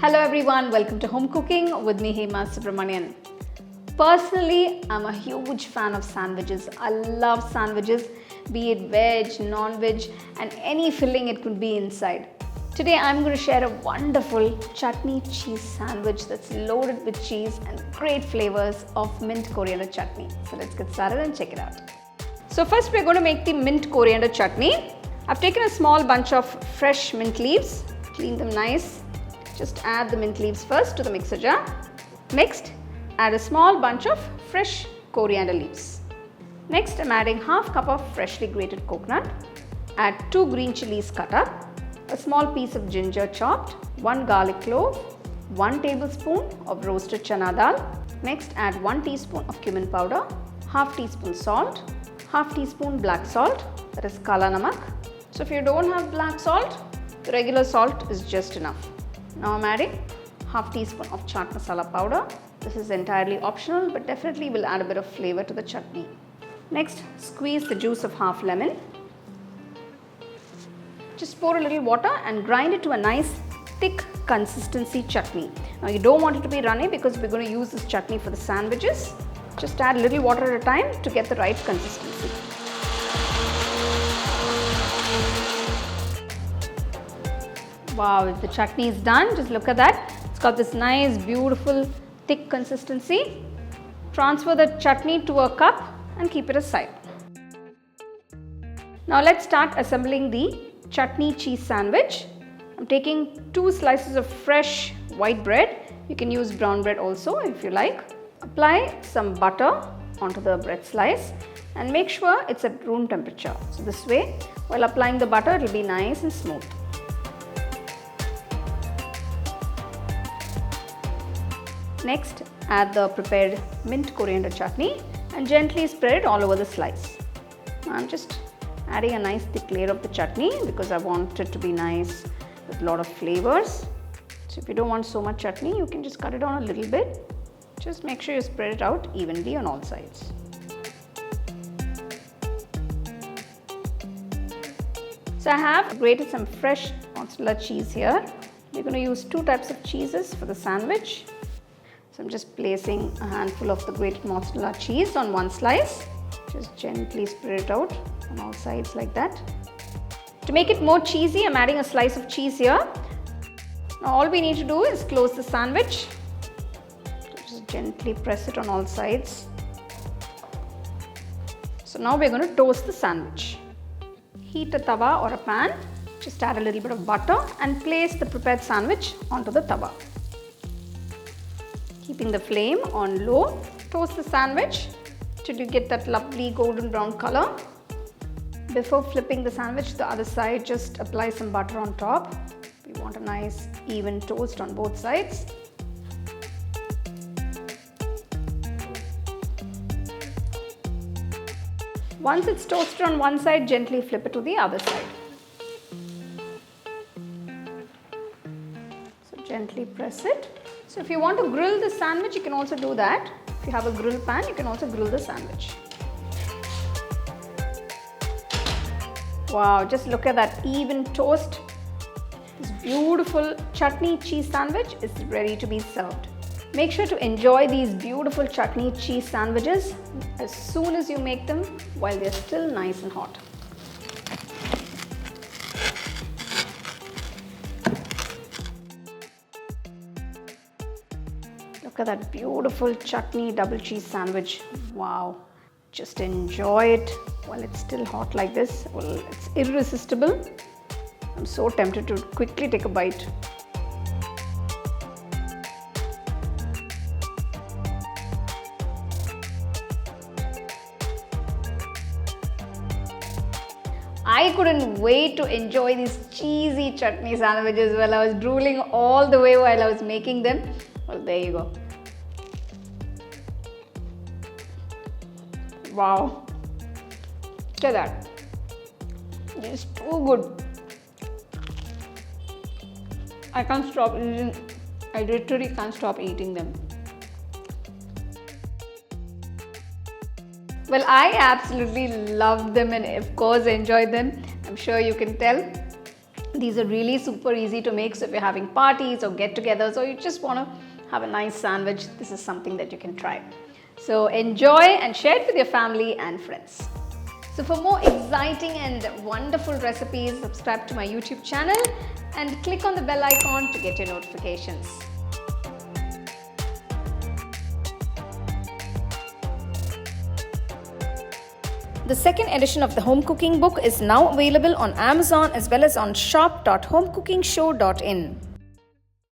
Hello everyone, welcome to Home Cooking with me Hema Subramanian. Personally, I'm a huge fan of sandwiches. I love sandwiches, be it veg, non-veg and any filling it could be inside. Today I'm going to share a wonderful chutney cheese sandwich that's loaded with cheese and great flavors of mint coriander chutney. So let's get started and check it out. So first we're going to make the mint coriander chutney. I've taken a small bunch of fresh mint leaves, clean them nice. Just add the mint leaves first to the mixer jar. Next, add a small bunch of fresh coriander leaves. Next, I'm adding half cup of freshly grated coconut. Add 2 green chilies cut up, a small piece of ginger chopped, 1 garlic clove, 1 tablespoon of roasted chana dal. Next, add 1 teaspoon of cumin powder, half teaspoon salt, half teaspoon black salt, that is kala namak. So if you don't have black salt, the regular salt is just enough. Now I'm adding half teaspoon of chaat masala powder. This is entirely optional but definitely will add a bit of flavor to the chutney. Next, squeeze the juice of half lemon. Just pour a little water and grind it to a nice thick consistency chutney. Now you don't want it to be runny because we're going to use this chutney for the sandwiches. Just add a little water at a time to get the right consistency. Wow, the chutney is done. Just look at that. It's got this nice, beautiful, thick consistency. Transfer the chutney to a cup and keep it aside. Now let's start assembling the chutney cheese sandwich. I'm taking 2 slices of fresh white bread. You can use brown bread also if you like. Apply some butter onto the bread slice and make sure it's at room temperature. So this way, while applying the butter, it will be nice and smooth. Next, add the prepared mint coriander chutney and gently spread it all over the slice. I'm just adding a nice thick layer of the chutney because I want it to be nice with a lot of flavors. So if you don't want so much chutney, you can just cut it on a little bit. Just make sure you spread it out evenly on all sides. So I have grated some fresh mozzarella cheese here. We're going to use 2 types of cheeses for the sandwich. So I'm just placing a handful of the grated mozzarella cheese on one slice. Just gently spread it out on all sides like that. To make it more cheesy, I'm adding a slice of cheese here. Now all we need to do is close the sandwich. Just gently press it on all sides. So now we're going to toast the sandwich. Heat a tawa or a pan. Just add a little bit of butter and place the prepared sandwich onto the tawa. Keeping the flame on low, toast the sandwich till you get that lovely golden brown color. Before flipping the sandwich to the other side, just apply some butter on top. We want a nice even toast on both sides. Once it's toasted on one side, gently flip it to the other side. So gently press it. So if you want to grill the sandwich, you can also do that. If you have a grill pan, you can also grill the sandwich. Wow, just look at that even toast. This beautiful chutney cheese sandwich is ready to be served. Make sure to enjoy these beautiful chutney cheese sandwiches as soon as you make them while they're still nice and hot. Look at that beautiful chutney double cheese sandwich. Wow, just enjoy it while it's still hot like this. Well, it's irresistible. I'm so tempted to quickly take a bite. I couldn't wait to enjoy these cheesy chutney sandwiches while I was drooling all the way while I was making them. Well, there you go. Wow. Look at that. It's too good. I can't stop eating. I literally can't stop eating them. Well, I absolutely love them and of course enjoy them. I'm sure you can tell. These are really super easy to make, so if you're having parties or get-togethers or you just want to have a nice sandwich, this is something that you can try. So enjoy and share it with your family and friends. So for more exciting and wonderful recipes, subscribe to my YouTube channel and click on the bell icon to get your notifications. The second edition of the home cooking book is now available on Amazon as well as on shop.homecookingshow.in.